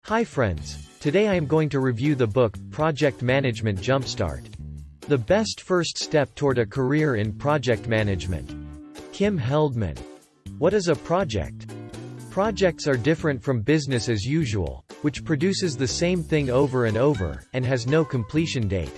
Hi friends, today I am going to review the book, Project Management JumpStart. The best first step toward a career in project management. Kim Heldman. What is a project? Projects are different from business as usual, which produces the same thing over and over, and has no completion date.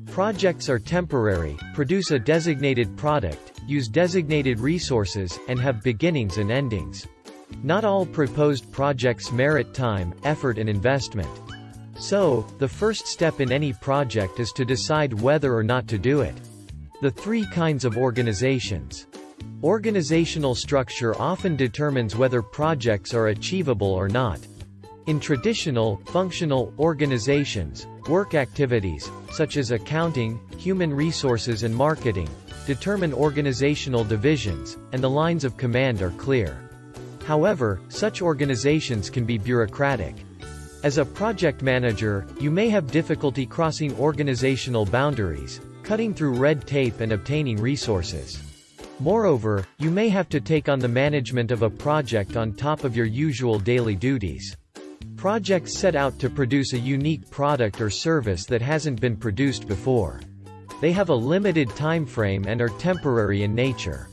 Projects are temporary, produce a designated product, use designated resources, and have beginnings and endings. Not all proposed projects merit time, effort and investment. So, the first step in any project is to decide whether or not to do it. The three kinds of organizations. Organizational structure often determines whether projects are achievable or not. In traditional, functional organizations, work activities, such as accounting, human resources and marketing, determine organizational divisions, and the lines of command are clear. However, such organizations can be bureaucratic. As a project manager, you may have difficulty crossing organizational boundaries, cutting through red tape and obtaining resources. Moreover, you may have to take on the management of a project on top of your usual daily duties. Projects set out to produce a unique product or service that hasn't been produced before. They have a limited time frame and are temporary in nature.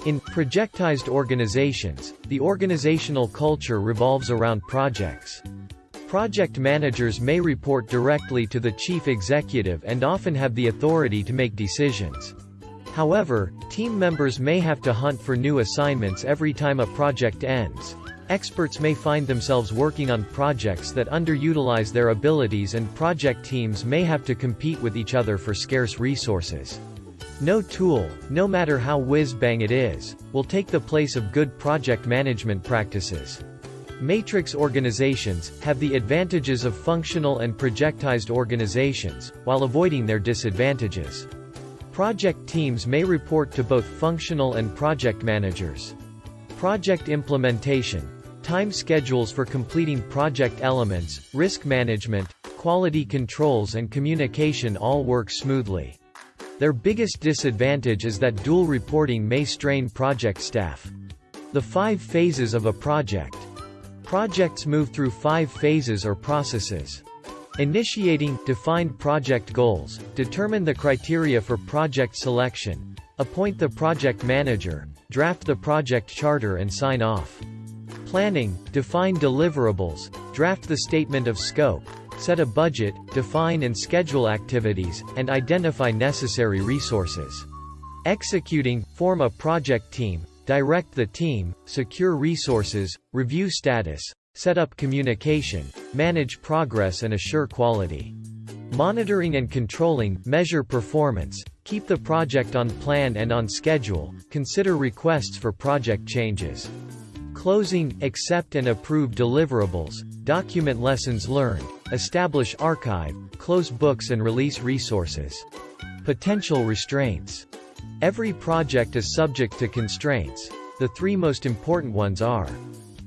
In projectized organizations, the organizational culture revolves around projects. Project managers may report directly to the chief executive and often have the authority to make decisions. However, team members may have to hunt for new assignments every time a project ends. Experts may find themselves working on projects that underutilize their abilities, and project teams may have to compete with each other for scarce resources. No tool, no matter how whiz-bang it is, will take the place of good project management practices. Matrix organizations have the advantages of functional and projectized organizations, while avoiding their disadvantages. Project teams may report to both functional and project managers. Project implementation, time schedules for completing project elements, risk management, quality controls and communication all work smoothly. Their biggest disadvantage is that dual reporting may strain project staff. The 5 phases of a project. Projects move through 5 phases or processes. Initiating, define project goals, determine the criteria for project selection, appoint the project manager, draft the project charter and sign off. Planning, define deliverables, draft the statement of scope, set a budget, define and schedule activities, and identify necessary resources. Executing, form a project team, direct the team, secure resources, review status, set up communication, manage progress and assure quality. Monitoring and controlling, measure performance, keep the project on plan and on schedule, consider requests for project changes. Closing, accept and approve deliverables, document lessons learned, establish archive, close books and release resources. Potential restraints. Every project is subject to constraints. The 3 most important ones are: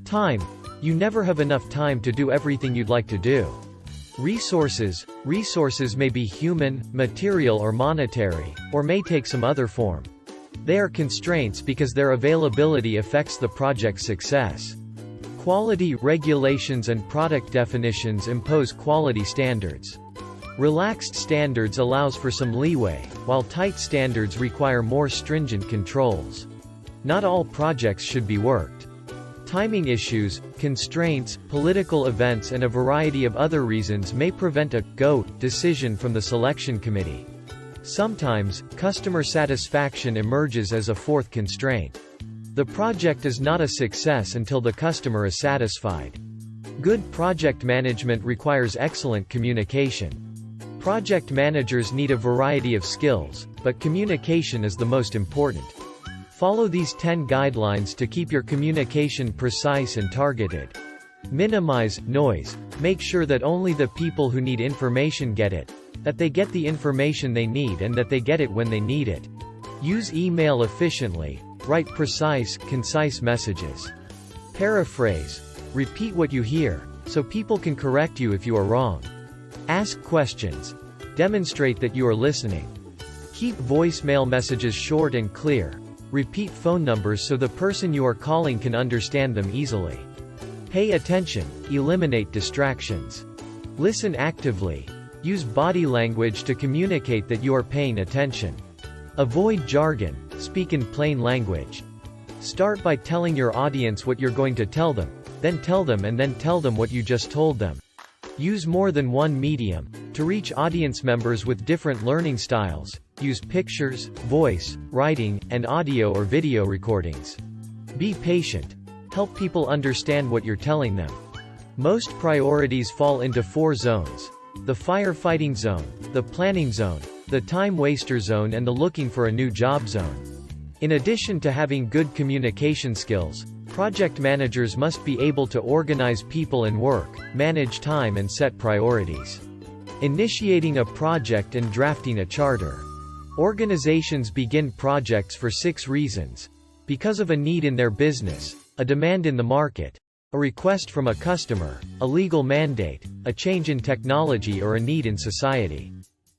time. You never have enough time to do everything you'd like to do. Resources. Resources may be human, material or monetary, or may take some other form. They are constraints because their availability affects the project's success. Quality. Regulations and product definitions impose quality standards. Relaxed standards allows for some leeway, while tight standards require more stringent controls. Not all projects should be worked. Timing issues, constraints, political events and a variety of other reasons may prevent a go decision from the selection committee. Sometimes, customer satisfaction emerges as a 4th constraint. The project is not a success until the customer is satisfied. Good project management requires excellent communication. Project managers need a variety of skills, but communication is the most important. Follow these 10 guidelines to keep your communication precise and targeted. Minimize noise. Make sure that only the people who need information get it, that they get the information they need and that they get it when they need it. Use email efficiently. Write precise, concise messages. Paraphrase. Repeat what you hear, so people can correct you if you are wrong. Ask questions. Demonstrate that you are listening. Keep voicemail messages short and clear. Repeat phone numbers so the person you are calling can understand them easily. Pay attention, eliminate distractions. Listen actively. Use body language to communicate that you are paying attention. Avoid jargon, speak in plain language. Start by telling your audience what you're going to tell them, then tell them and then tell them what you just told them. Use more than one medium. To reach audience members with different learning styles, use pictures, voice, writing, and audio or video recordings. Be patient. Help people understand what you're telling them. Most priorities fall into 4 zones: the firefighting zone, the planning zone, the time waster zone, and the looking for a new job zone. In addition to having good communication skills, project managers must be able to organize people and work, manage time and set priorities. Initiating a project and drafting a charter. Organizations begin projects for 6 reasons: because of a need in their business, a demand in the market, a request from a customer, a legal mandate, a change in technology, or a need in society.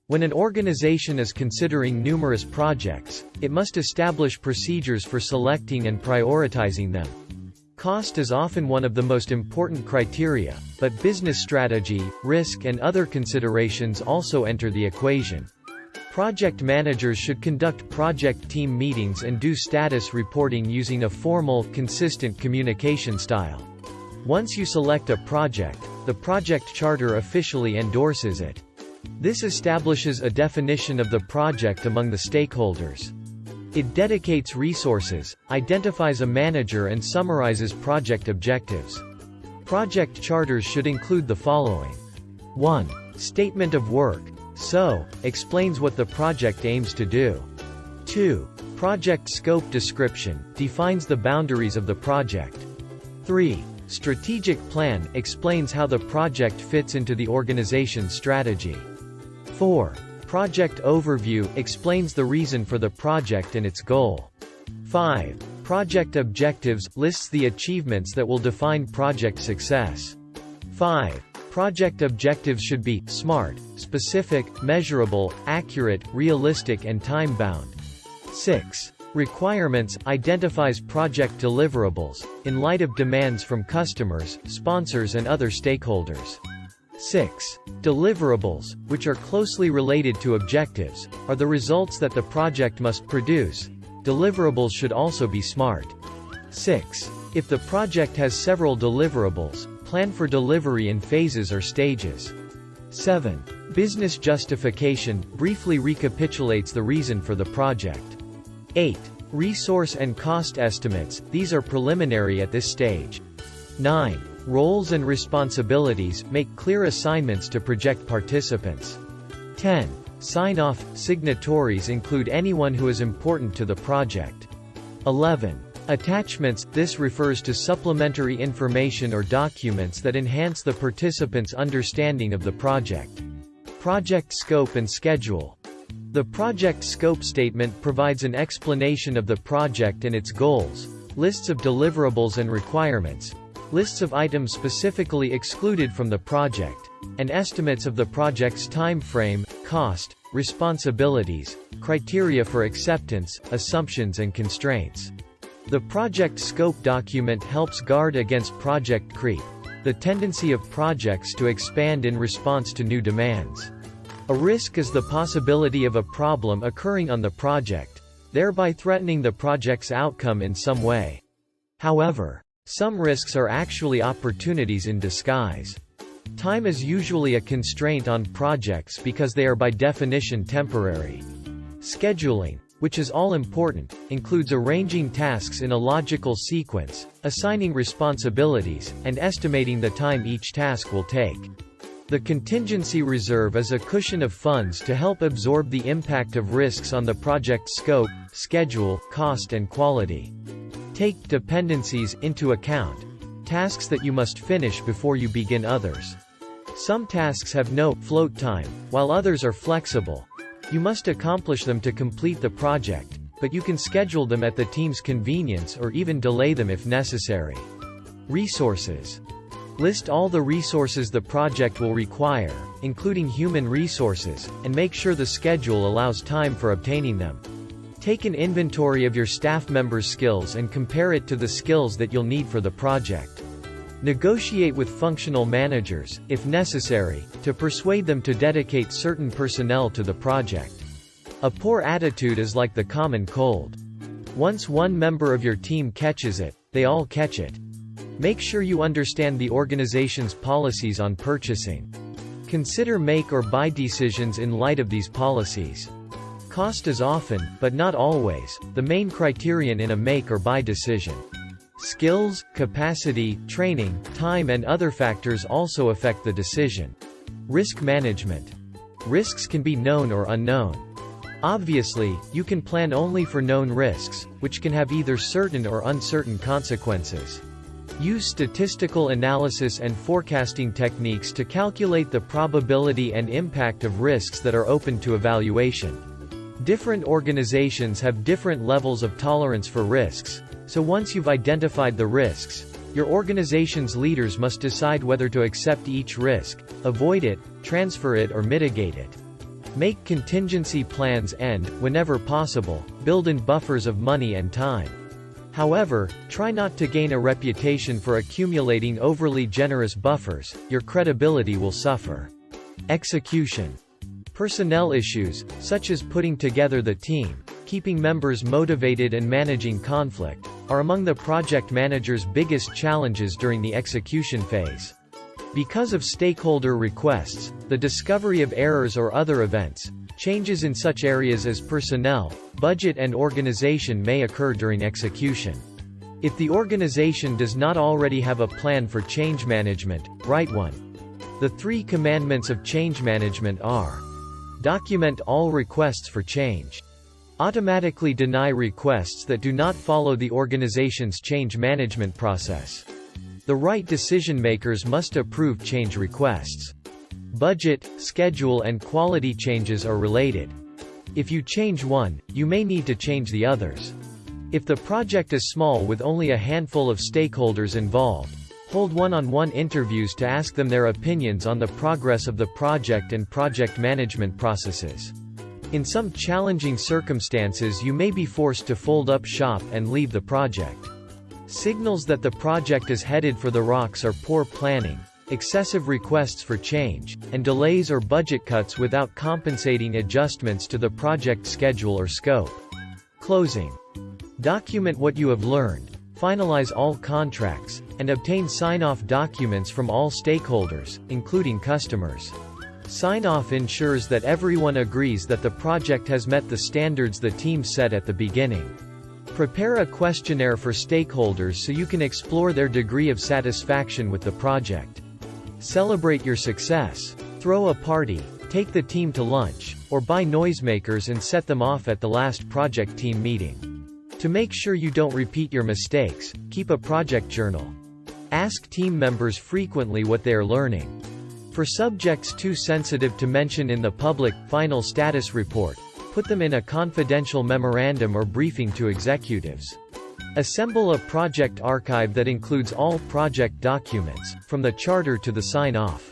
When an organization is considering numerous projects, it must establish procedures for selecting and prioritizing them. Cost is often one of the most important criteria, but business strategy, risk, and other considerations also enter the equation. Project managers should conduct project team meetings and do status reporting using a formal, consistent communication style. Once you select a project, the project charter officially endorses it. This establishes a definition of the project among the stakeholders. It dedicates resources, identifies a manager, and summarizes project objectives. Project charters should include the following. 1. Statement of work. So, explains what the project aims to do. 2. Project scope description, defines the boundaries of the project. 3. Strategic plan, explains how the project fits into the organization's strategy. 4. Project overview, explains the reason for the project and its goal. 5. Project objectives, lists the achievements that will define project success. 5. Project objectives should be SMART, specific, measurable, accurate, realistic, and time-bound. 6. Requirements, identifies project deliverables, in light of demands from customers, sponsors, and other stakeholders. 6. Deliverables, which are closely related to objectives, are the results that the project must produce. Deliverables should also be SMART. 6. If the project has several deliverables, plan for delivery in phases or stages. 7. Business justification, briefly recapitulates the reason for the project. 8. Resource and cost estimates, these are preliminary at this stage. 9. Roles and responsibilities, make clear assignments to project participants. 10. Sign-off, signatories include anyone who is important to the project. 11. Attachments, this refers to supplementary information or documents that enhance the participants' understanding of the project. Project scope and schedule. The project scope statement provides an explanation of the project and its goals, lists of deliverables and requirements, lists of items specifically excluded from the project, and estimates of the project's time frame, cost, responsibilities, criteria for acceptance, assumptions, and constraints. The project scope document helps guard against project creep, the tendency of projects to expand in response to new demands. A risk is the possibility of a problem occurring on the project, thereby threatening the project's outcome in some way. However, some risks are actually opportunities in disguise. Time is usually a constraint on projects because they are by definition temporary. Scheduling, which is all important, includes arranging tasks in a logical sequence, assigning responsibilities, and estimating the time each task will take. The contingency reserve is a cushion of funds to help absorb the impact of risks on the project's scope, schedule, cost, and quality. Take dependencies into account. Tasks that you must finish before you begin others. Some tasks have no float time, while others are flexible. You must accomplish them to complete the project, but you can schedule them at the team's convenience or even delay them if necessary. Resources. List all the resources the project will require, including human resources, and make sure the schedule allows time for obtaining them. Take an inventory of your staff members' skills and compare it to the skills that you'll need for the project. Negotiate with functional managers, if necessary, to persuade them to dedicate certain personnel to the project. A poor attitude is like the common cold. Once one member of your team catches it, they all catch it. Make sure you understand the organization's policies on purchasing. Consider make or buy decisions in light of these policies. Cost is often, but not always, the main criterion in a make or buy decision. Skills, capacity, training, time and other factors also affect the decision. Risk management. Risks can be known or unknown. Obviously, you can plan only for known risks, which can have either certain or uncertain consequences. Use statistical analysis and forecasting techniques to calculate the probability and impact of risks that are open to evaluation. Different organizations have different levels of tolerance for risks, so once you've identified the risks, your organization's leaders must decide whether to accept each risk, avoid it, transfer it or mitigate it. Make contingency plans and, whenever possible, build in buffers of money and time. However, try not to gain a reputation for accumulating overly generous buffers, your credibility will suffer. Execution. Personnel issues, such as putting together the team, keeping members motivated and managing conflict, are among the project manager's biggest challenges during the execution phase. Because of stakeholder requests, the discovery of errors or other events, changes in such areas as personnel, budget and organization may occur during execution. If the organization does not already have a plan for change management, write one. The 3 commandments of change management are: document all requests for change. Automatically deny requests that do not follow the organization's change management process. The right decision makers must approve change requests. Budget, schedule and quality changes are related. If you change one, you may need to change the others. If the project is small with only a handful of stakeholders involved, hold one-on-one interviews to ask them their opinions on the progress of the project and project management processes. In some challenging circumstances you may be forced to fold up shop and leave the project. Signals that the project is headed for the rocks are poor planning, excessive requests for change, and delays or budget cuts without compensating adjustments to the project schedule or scope. Closing. Document what you have learned, finalize all contracts, and obtain sign-off documents from all stakeholders, including customers. Sign-off ensures that everyone agrees that the project has met the standards the team set at the beginning. Prepare a questionnaire for stakeholders so you can explore their degree of satisfaction with the project. Celebrate your success. Throw a party, take the team to lunch, or buy noisemakers and set them off at the last project team meeting. To make sure you don't repeat your mistakes, keep a project journal. Ask team members frequently what they are learning. For subjects too sensitive to mention in the public final status report, put them in a confidential memorandum or briefing to executives. Assemble a project archive that includes all project documents, from the charter to the sign-off.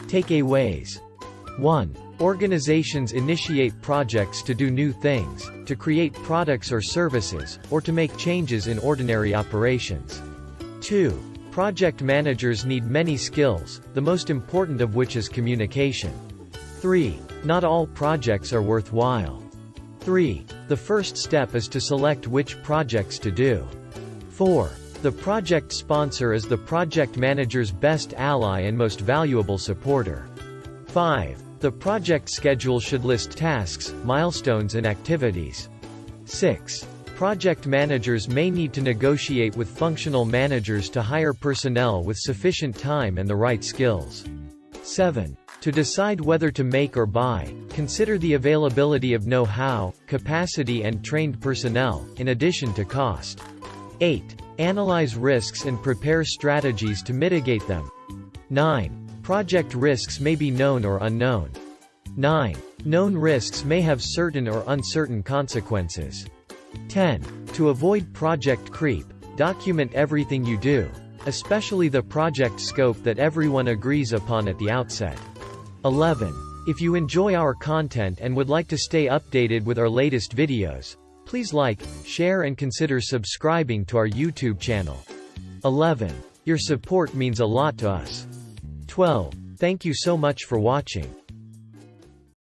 Takeaways. 1. Organizations initiate projects to do new things, to create products or services, or to make changes in ordinary operations. 2. Project managers need many skills, the most important of which is communication. 3. Not all projects are worthwhile. 3. The first step is to select which projects to do. 4. The project sponsor is the project manager's best ally and most valuable supporter. 5. The project schedule should list tasks, milestones and activities. 6. Project managers may need to negotiate with functional managers to hire personnel with sufficient time and the right skills. 7. To decide whether to make or buy, consider the availability of know-how, capacity and trained personnel, in addition to cost. 8. Analyze risks and prepare strategies to mitigate them. 9. Project risks may be known or unknown. 9. Known risks may have certain or uncertain consequences. 10. To avoid project creep, document everything you do, especially the project scope that everyone agrees upon at the outset. 11. If you enjoy our content and would like to stay updated with our latest videos, please like, share and consider subscribing to our YouTube channel. 11. Your support means a lot to us. 12. Thank you so much for watching.